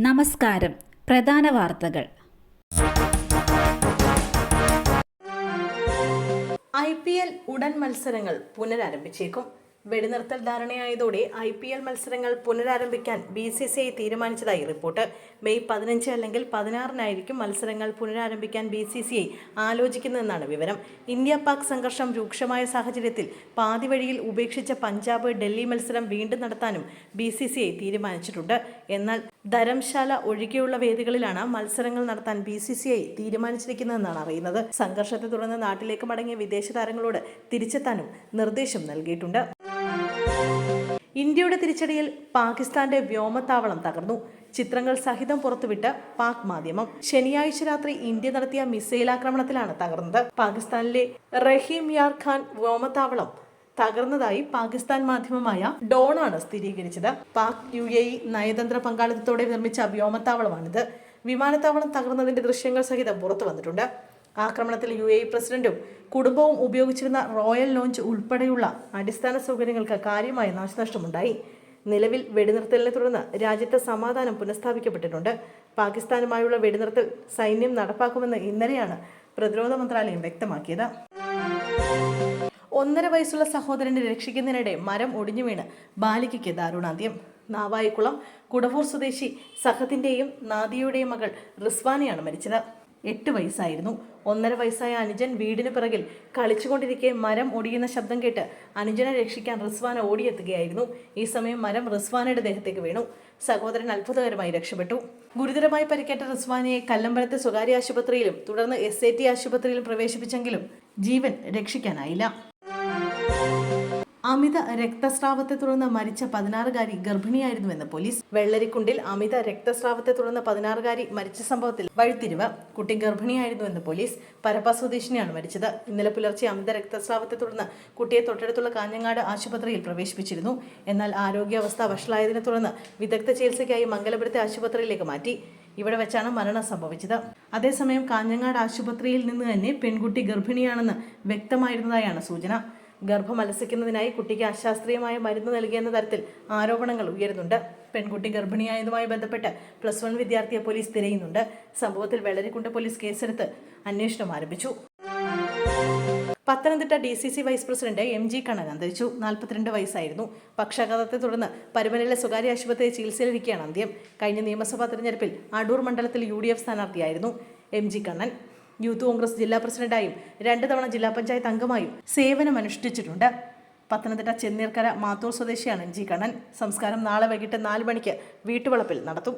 നമസ്കാരം. പ്രധാന വാർത്തകൾ. IPL ഉടൻ മത്സരങ്ങൾ പുനരാരംഭിച്ചേക്കും. വെടിനിർത്തൽ ധാരണയായതോടെ IPL മത്സരങ്ങൾ പുനരാരംഭിക്കാൻ BCCI തീരുമാനിച്ചതായി റിപ്പോർട്ട്. മെയ് 15 അല്ലെങ്കിൽ 16 മത്സരങ്ങൾ പുനരാരംഭിക്കാൻ BCCI ആലോചിക്കുന്നതെന്നാണ് വിവരം. ഇന്ത്യ-പാക് സംഘർഷം രൂക്ഷമായ സാഹചര്യത്തിൽ പാതിവഴിയിൽ ഉപേക്ഷിച്ച പഞ്ചാബ് ഡൽഹി മത്സരം വീണ്ടും നടത്താനും BCCI തീരുമാനിച്ചിട്ടുണ്ട്. എന്നാൽ ധരംശാല ഒഴികെയുള്ള വേദികളിലാണ് മത്സരങ്ങൾ നടത്താൻ BCCI തീരുമാനിച്ചിരിക്കുന്നതെന്നാണ് അറിയുന്നത്. സംഘർഷത്തെ തുടർന്ന് നാട്ടിലേക്ക് മടങ്ങിയ വിദേശ താരങ്ങളോട് തിരിച്ചെത്താനും നിർദ്ദേശം നൽകിയിട്ടുണ്ട്. ഇന്ത്യയുടെ തിരിച്ചടിയിൽ പാകിസ്ഥാന്റെ വ്യോമത്താവളം തകർന്നു. ചിത്രങ്ങൾ സഹിതം പുറത്തുവിട്ട് പാക് മാധ്യമം. ശനിയാഴ്ച രാത്രി ഇന്ത്യ നടത്തിയ മിസൈൽ ആക്രമണത്തിലാണ് തകർന്നത്. പാകിസ്ഥാനിലെ റഹീം യാർ ഖാൻ വ്യോമത്താവളം തകർന്നതായി പാകിസ്ഥാൻ മാധ്യമമായ ഡോണാണ് സ്ഥിരീകരിച്ചത്. പാക് UAE നയതന്ത്ര പങ്കാളിത്തത്തോടെ നിർമ്മിച്ച വ്യോമത്താവളമാണിത്. വിമാനത്താവളം തകർന്നതിന്റെ ദൃശ്യങ്ങൾ സഹിതം പുറത്തു വന്നിട്ടുണ്ട്. ആക്രമണത്തിൽ UAE പ്രസിഡന്റും കുടുംബവും ഉപയോഗിച്ചിരുന്ന റോയൽ ലോഞ്ച് ഉൾപ്പെടെയുള്ള അടിസ്ഥാന സൗകര്യങ്ങൾക്ക് കാര്യമായ നാശനഷ്ടമുണ്ടായി. നിലവിൽ വെടിനിർത്തലിനെ തുടർന്ന് രാജ്യത്തെ സമാധാനം പുനഃസ്ഥാപിക്കപ്പെട്ടിട്ടുണ്ട്. പാകിസ്ഥാനുമായുള്ള വെടിനിർത്തൽ സൈന്യം നടപ്പാക്കുമെന്ന് ഇന്നലെയാണ് പ്രതിരോധ മന്ത്രാലയം വ്യക്തമാക്കിയത്. 1.5 വയസ്സുള്ള സഹോദരനെ രക്ഷിക്കുന്നതിനിടെ മരം ഒടിഞ്ഞു വീണ് ബാലികയ്ക്ക് ദാരുണാന്ത്യം. നാവായിക്കുളം കുടവൂർ സ്വദേശി സഹദിന്റെയും നാദിയയുടെയും മകൾ റിസ്വാനയാണ് മരിച്ചത്. 8 വയസ്സായിരുന്നു. 1.5 വയസ്സായ അനുജൻ വീടിന് പിറകിൽ കളിച്ചുകൊണ്ടിരിക്കെ മരം ഒടിയുന്ന ശബ്ദം കേട്ട് അനുജനെ രക്ഷിക്കാൻ റിസ്വാന ഓടിയെത്തുകയായിരുന്നു. ഈ സമയം മരം റിസ്വാനയുടെ ദേഹത്തേക്ക് വീണു. സഹോദരൻ അത്ഭുതകരമായി രക്ഷപ്പെട്ടു. ഗുരുതരമായി പരിക്കേറ്റ റിസ്വാനയെ കല്ലമ്പലത്തെ സ്വകാര്യ ആശുപത്രിയിലും തുടർന്ന് SAT ആശുപത്രിയിലും പ്രവേശിപ്പിച്ചെങ്കിലും ജീവൻ രക്ഷിക്കാനായില്ല. അമിത രക്തസ്രാവത്തെ തുടർന്ന് മരിച്ച 16-കാരി ഗർഭിണിയായിരുന്നുവെന്ന് പോലീസ്. വെള്ളരിക്കുണ്ടിൽ അമിത രക്തസ്രാവത്തെ തുടർന്ന് 16-കാരി മരിച്ച സംഭവത്തിൽ വഴിത്തിരിവ്. കുട്ടി ഗർഭിണിയായിരുന്നുവെന്ന് പോലീസ്. പരപ്പ സ്വദേശിനിയാണ് മരിച്ചത്. ഇന്നലെ പുലർച്ചെ അമിത രക്തസ്രാവത്തെ തുടർന്ന് കുട്ടിയെ തൊട്ടടുത്തുള്ള കാഞ്ഞങ്ങാട് ആശുപത്രിയിൽ പ്രവേശിപ്പിച്ചിരുന്നു. എന്നാൽ ആരോഗ്യാവസ്ഥ വഷളായതിനെ തുടർന്ന് വിദഗ്ധ ചികിത്സയ്ക്കായി മംഗലപുരത്തെ ആശുപത്രിയിലേക്ക് മാറ്റി. ഇവിടെ വെച്ചാണ് മരണം സംഭവിച്ചത്. അതേസമയം കാഞ്ഞങ്ങാട് ആശുപത്രിയിൽ നിന്ന് തന്നെ പെൺകുട്ടി ഗർഭിണിയാണെന്ന് വ്യക്തമായിരുന്നതായാണ് സൂചന. ഗർഭം അലസിക്കുന്നതിനായി കുട്ടിക്ക് അശാസ്ത്രീയമായ മരുന്ന് നൽകിയെന്ന തരത്തിൽ ആരോപണങ്ങൾ ഉയരുന്നുണ്ട്. പെൺകുട്ടി ഗർഭിണിയായതുമായി ബന്ധപ്പെട്ട് +1 വിദ്യാർത്ഥിയെ പോലീസ് തിരയുന്നുണ്ട്. സംഭവത്തിൽ വെള്ളരിക്കുണ്ട് പോലീസ് കേസെടുത്ത് അന്വേഷണം ആരംഭിച്ചു. Pathanamthitta DCC vice president MG Kannan അന്തരിച്ചു. 42 വയസ്സായിരുന്നു. പക്ഷാഘാതത്തെ തുടർന്ന് പരുമലയിലെ സ്വകാര്യ ആശുപത്രിയിൽ ചികിത്സയിലിരിക്കുകയാണ് അന്ത്യം. കഴിഞ്ഞ നിയമസഭാ തെരഞ്ഞെടുപ്പിൽ അടൂർ മണ്ഡലത്തിൽ UDF സ്ഥാനാർത്ഥിയായിരുന്നു MG Kannan. Youth Congress ജില്ലാ പ്രസിഡന്റായും 2 തവണ ജില്ലാ പഞ്ചായത്ത് അംഗമായും സേവനമനുഷ്ഠിച്ചിട്ടുണ്ട്. പത്തനംതിട്ട ചെന്നീർക്കര മാത്തൂർ സ്വദേശിയാണ് MG കണ്ണൻ. സംസ്കാരം നാളെ വൈകിട്ട് 4 മണിക്ക് വീട്ടുവളപ്പിൽ നടത്തും.